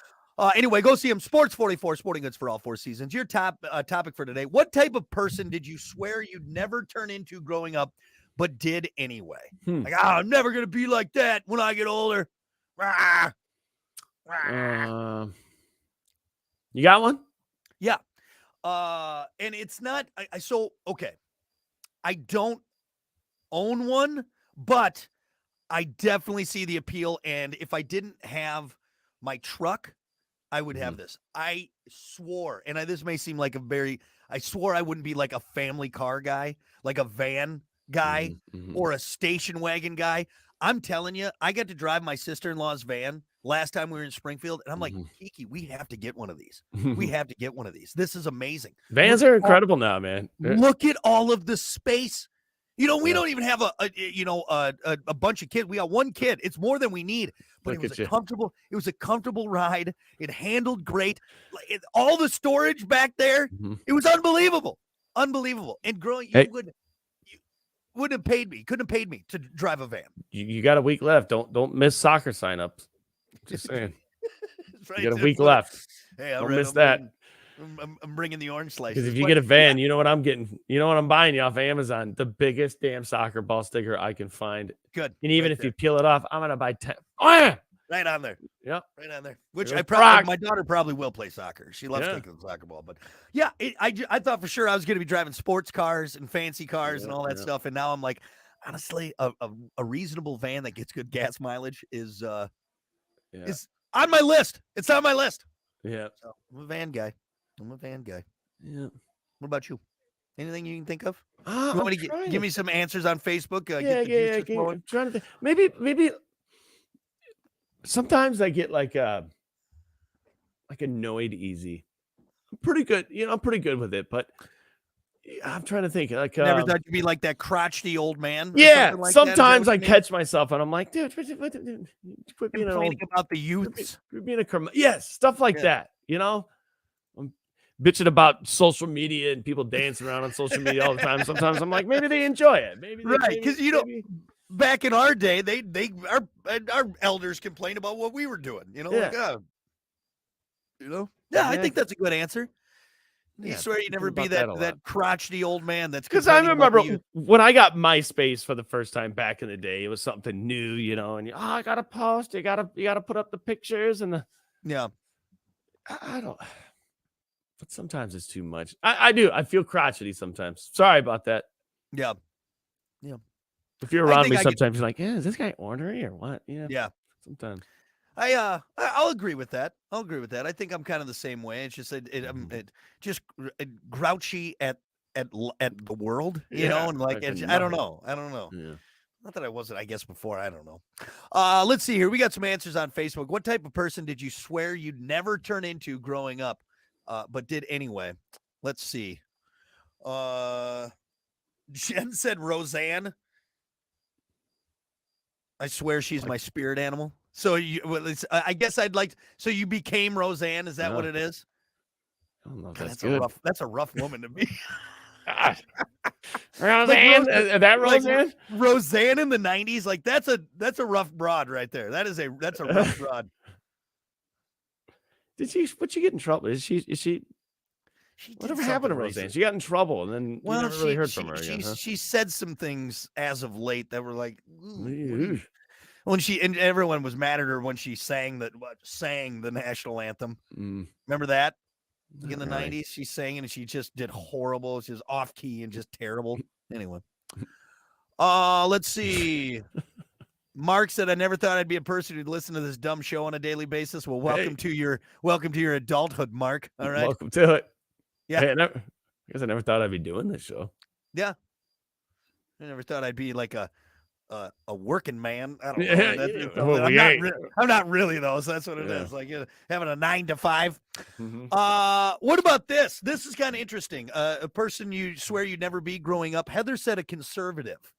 Anyway, go see him. Sports 44, sporting goods for all 4 seasons. Your topic for today: what type of person did you swear you'd never turn into growing up, but did anyway? Like, I'm never gonna be like that when I get older. Rah, rah. You got one? Yeah. And it's not. Okay. I don't own one, but I definitely see the appeal. And if I didn't have my truck, I would have this. I swore, and this may seem like I swore I wouldn't be like a family car guy, like a van guy or a station wagon guy. I'm telling you, I got to drive my sister-in-law's van last time we were in Springfield, and I'm like, Kiki, we have to get one of these. We have to get one of these. This is amazing. Vans are incredible now, man. Look at all of the space. You know, we don't even have a bunch of kids. We got 1 kid. It's more than we need. But Look it at you. comfortable. It was a comfortable ride. It handled great. All the storage back there. It was unbelievable. Unbelievable. And growing, you wouldn't have paid me. Couldn't have paid me to drive a van. You got a week left. Don't miss soccer signups. Just saying. Right. You got a week left. Hey, Don't miss that. I'm bringing the orange slices. Because if you get a van, you know what I'm getting. You know what I'm buying you off Amazon? The biggest damn soccer ball sticker I can find. Good. And even right if you peel it off, I'm gonna buy 10. Oh yeah. Right on there. Yeah. Right on there. Which You're my daughter probably will play soccer. She loves taking the soccer ball. But yeah, I thought for sure I was going to be driving sports cars and fancy cars and all that stuff. And now I'm like, honestly, a reasonable van that gets good gas mileage is on my list. It's on my list. Yeah. So I'm a van guy. Yeah. What about you? Anything you can think of? You I'm want me to trying give me some answers on Facebook? yeah. I'm trying to think. Maybe sometimes I get like annoyed easy. I'm pretty good. I'm pretty good with it, but I'm trying to think. Like, Never thought you'd be like that crotchety old man. Or yeah. something like Sometimes that? I catch myself and I'm like, dude, quit being an old. Complaining about the youths. Quit being yes, stuff like that. I'm bitching about social media and people dancing around on social media all the time. Sometimes I'm like, maybe they enjoy it. Maybe right, because back in our day, our elders complained about what we were doing. Yeah, I think that's a good answer. You swear you never be that crotchety old man. That's because I remember when I got MySpace for the first time back in the day. It was something new, and I gotta post. You gotta put up the pictures and the I don't. But sometimes it's too much. I do. I feel crotchety sometimes. Sorry about that. Yeah. If you're around me, sometimes you're like, "Yeah, is this guy ornery or what?" Yeah. Sometimes. I'll agree with that. I think I'm kind of the same way. It's just I'm just grouchy at the world, and like I don't know. Yeah. Not that I wasn't, I guess, before. I don't know. Let's see here. We got some answers on Facebook. What type of person did you swear you'd never turn into growing up, but did anyway? Let's see. Jen said Roseanne. I swear she's my spirit animal. So I guess I'd like. So you became Roseanne. Is that what it is? I don't know. God, that's good. That's a rough woman to be. Roseanne, that Roseanne? Like Roseanne in the 90s, like that's a rough broad right there. That's a rough broad. Would she get in trouble? Is she whatever happened to Roseanne? She got in trouble, and then you never really heard from her again. She said some things as of late that were like, when and everyone was mad at her when she sang the national anthem. Remember that? In the 90s, she sang and she just did horrible. She was off key and just terrible. Anyway, let's see. Mark said, "I never thought I'd be a person who'd listen to this dumb show on a daily basis." Well, welcome to your adulthood, Mark. All right, welcome to it. Yeah, hey, I guess I never thought I'd be doing this show. Yeah, I never thought I'd be like a working man. I don't know. I'm not really though. So that's what it is. Like having a 9 to 5. What about this? This is kind of interesting. A person you swear you'd never be growing up. Heather said a conservative.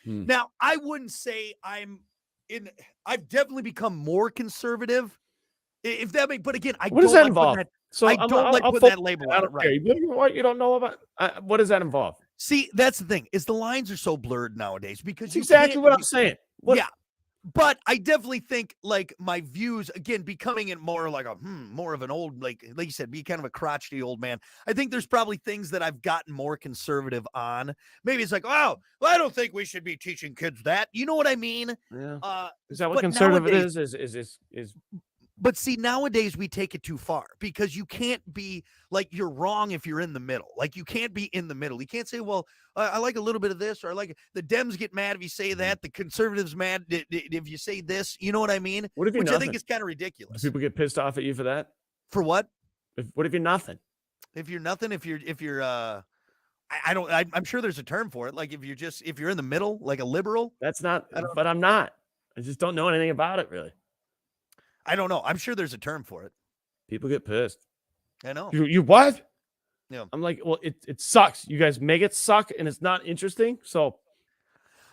Now I wouldn't say I've definitely become more conservative. If that makes, but again, what does that involve? So I don't like putting that label on it. Right? What you don't know about? What does that involve? See, that's the thing, is the lines are so blurred nowadays because exactly what I'm saying. Yeah. But I definitely think like my views, again, becoming it more like more of an old, like you said, be kind of a crotchety old man. I think there's probably things that I've gotten more conservative on. Maybe it's like, oh, well, I don't think we should be teaching kids that. You know what I mean? Yeah. Is that what conservative is? But see, nowadays we take it too far because you can't be like, you're wrong if you're in the middle. Like you can't be in the middle. You can't say, well, I like a little bit of this, or I like the Dems get mad if you say that. The conservatives mad if you say this. You know what I mean? What if you're Which nothing? I think is kind of ridiculous. Do people get pissed off at you for that? For what? What if you're nothing? If you're nothing, if you're I'm sure there's a term for it. Like if you're in the middle, like a liberal. That's not, but I'm not. I just don't know anything about it really. I don't know. I'm sure there's a term for it. People get pissed. I know. You what? Yeah. I'm like, well, it sucks. You guys make it suck, and it's not interesting. So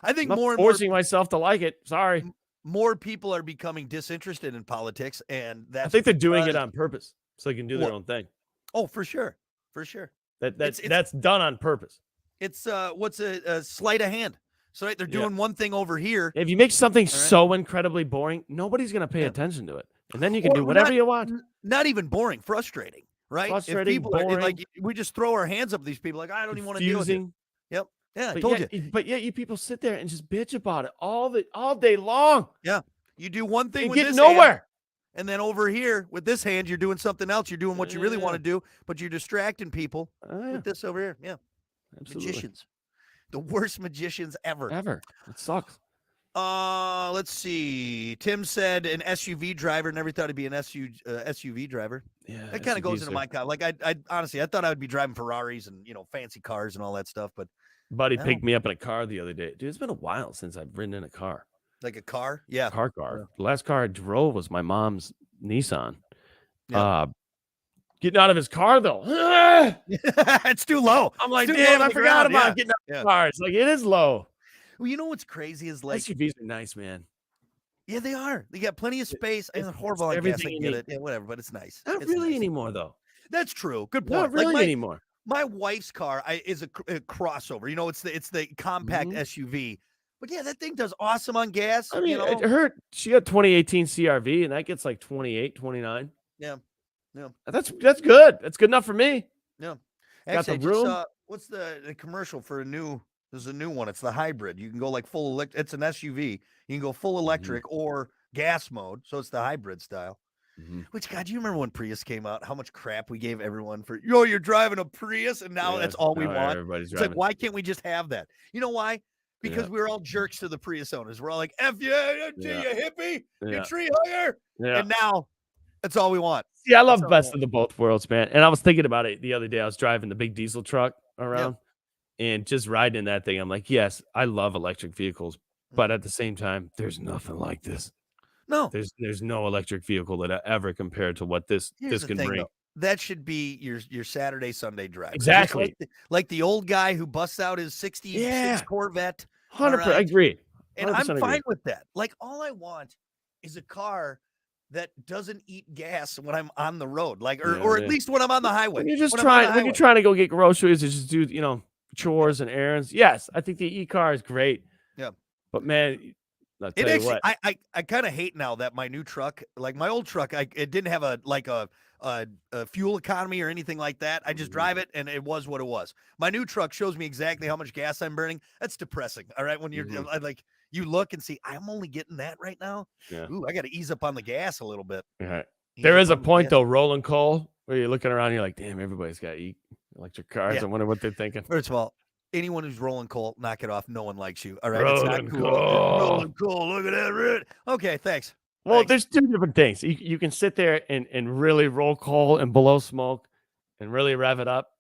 I think I'm not forcing myself to like it. Sorry. More people are becoming disinterested in politics, and I think they're doing it on purpose so they can do their own thing. Oh, for sure, for sure. That's done on purpose. It's what's a sleight of hand. So they're doing one thing over here. If you make something so incredibly boring, nobody's going to pay attention to it. And then you can do whatever you want. Not even boring, frustrating, right? Frustrating, if people boring. Are, like, we just throw our hands up at these people like, I don't even want to deal with it. Yep. Yeah, I told you. But yet you people sit there and just bitch about it all day long. Yeah. You do one thing and with get this nowhere. Hand, and then over here with this hand, you're doing something else. You're doing what you really want to do, but you're distracting people with this over here. Yeah. Absolutely. Magicians. The worst magicians ever. Ever. It sucks. Let's see. Tim said an SUV driver. Never thought he'd be an SUV driver. Yeah, that kind of goes into my kind. Like I honestly, I thought I would be driving Ferraris and fancy cars and all that stuff. But buddy picked me up in a car the other day. Dude, it's been a while since I've ridden in a car. Like a car, yeah, car. Yeah. The last car I drove was my mom's Nissan. Yeah. Getting out of his car though, it's too low. I'm like, damn, I forgot about getting out of cars. Like it is low. Well, you know what's crazy is like SUVs are nice, man. Yeah, they are. They got plenty of space. And horrible, I guess I get it. Yeah, whatever, but it's nice. Not it's really nice. Anymore, though. That's true. Good point. Not really anymore. My wife's car is a crossover. It's the compact SUV. But yeah, that thing does awesome on gas. I mean, she got 2018 CRV, and that gets like 28, 29. Yeah. That's good. That's good enough for me. Yeah. Actually, got the room. What's the commercial for a new? There's a new one. It's the hybrid. You can go like full electric. It's an SUV. You can go full electric or gas mode. So it's the hybrid style. Which, God, do you remember when Prius came out? How much crap we gave everyone for, you're driving a Prius, and now that's all we want. Everybody's driving. Like, why can't we just have that? You know why? Because we were all jerks to the Prius owners. We're all like, F you, you hippie, you tree hugger. Yeah. And now that's all we want. See, I love best of the both worlds, man. And I was thinking about it the other day. I was driving the big diesel truck around. And just riding in that thing, I'm like, yes, I love electric vehicles, but at the same time, there's nothing like this. No, there's no electric vehicle that I ever compared to what this can bring. Though. That should be your Saturday, Sunday drive. Exactly. Like the old guy who busts out his 66 Corvette. 100%. I agree. And I'm fine with that. Like, all I want is a car that doesn't eat gas when I'm on the road, like, or at least when I'm on the highway. When you're trying to go get groceries, or just do, chores and errands. Yes, I think the e-car is great. Yeah, but man, I'll tell you what. I kind of hate now that my new truck, like my old truck, it didn't have a fuel economy or anything like that. I just drive it, and it was what it was. My new truck shows me exactly how much gas I'm burning. That's depressing. All right, when you're like, you look and see, I'm only getting that right now. Yeah. Ooh, I got to ease up on the gas a little bit. Right. There is a point though, rolling coal, where you're looking around, you're like, damn, everybody's got electric cars. I wonder what they're thinking. First of all, anyone who's rolling coal, knock it off. No one likes you. All right, rolling it's not cool. Rolling coal. Look at that. Okay, thanks. Well, there's two different things. You can sit there and really roll coal and blow smoke and really rev it up,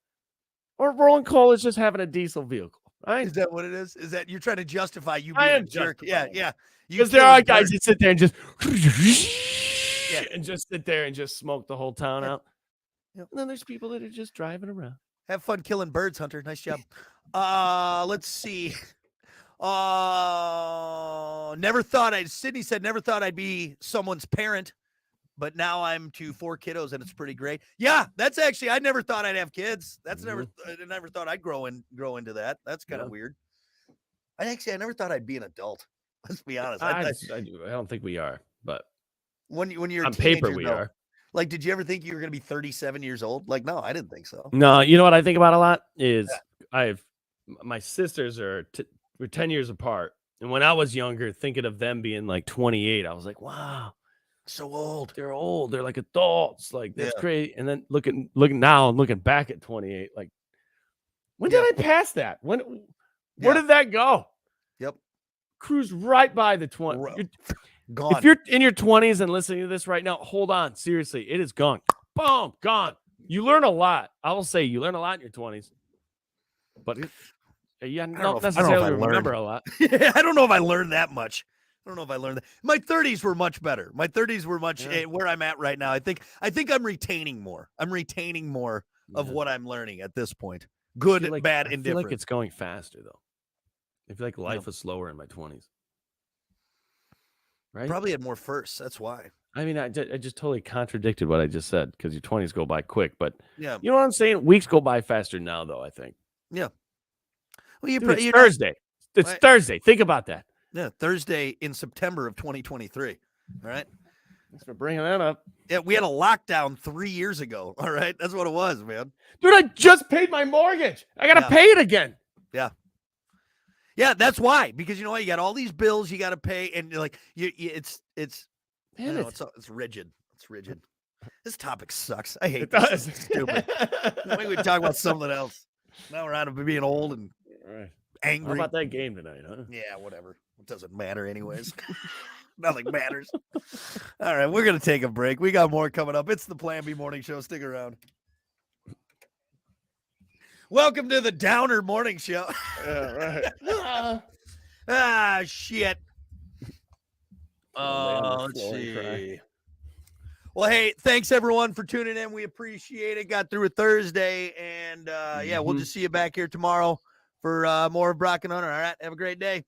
or rolling coal is just having a diesel vehicle. Right? Is that what it is? Is that you're trying to justify you being a jerk? Yeah. Because there are guys that sit there and just and just sit there and just smoke the whole town out. Yep. And then there's people that are just driving around. Have fun killing birds, Hunter. Nice job. Let's see. Sydney said, never thought I'd be someone's parent, but now I'm to 4 kiddos and it's pretty great. Yeah, that's actually, I never thought I'd have kids. That's I never thought I'd grow into that. That's kind of weird. I never thought I'd be an adult. Let's be honest. I don't think we are, but when you're on paper, we are. Like, did you ever think you were going to be 37 years old? Like, no, I didn't think so. No, you know what I think about a lot is my sisters we're 10 years apart. And when I was younger, thinking of them being like 28, I was like, wow, so old. They're old. They're like adults. Like, that's great. And then looking now and looking back at 28, like, when did I pass that? Where did that go? Yep. Cruise right by the 20. Gone. If you're in your 20s and listening to this right now, hold on. Seriously, it is gone. Boom, gone. You learn a lot. I will say you learn a lot in your 20s. But don't necessarily remember a lot. I don't know if I learned that much. I don't know if I learned that. My 30s were much better. My 30s were much where I'm at right now. I think I'm retaining more. I'm retaining more of what I'm learning at this point. Good, bad, indifferent. I feel like it's going faster, though. I feel like life is slower in my 20s. Right? Probably had more firsts. That's why. I mean, I just totally contradicted what I just said because your 20s go by quick. But you know what I'm saying? Weeks go by faster now, though, I think. Yeah. Well, it's Thursday. It's Thursday. Think about that. Yeah, Thursday in September of 2023. All right. Thanks for bringing that up. Yeah, we had a lockdown 3 years ago. All right. That's what it was, man. Dude, I just paid my mortgage. I got to pay it again. Yeah. Yeah, that's why. Because you know what? You got all these bills you got to pay, and like it's rigid. It's rigid. This topic sucks. I hate it. This. It's stupid. Maybe we talk about something else. Now we're on to being old and angry. How about that game tonight, huh? Yeah, whatever. It doesn't matter anyways. Nothing matters. All right, we're going to take a break. We got more coming up. It's the Plan B Morning Show. Stick around. Welcome to the Downer Morning Show. Yeah, right. Shit. Let's see. Well, hey, thanks everyone for tuning in. We appreciate it. Got through a Thursday, and yeah, we'll just see you back here tomorrow for more of Brock and Hunter. All right, have a great day.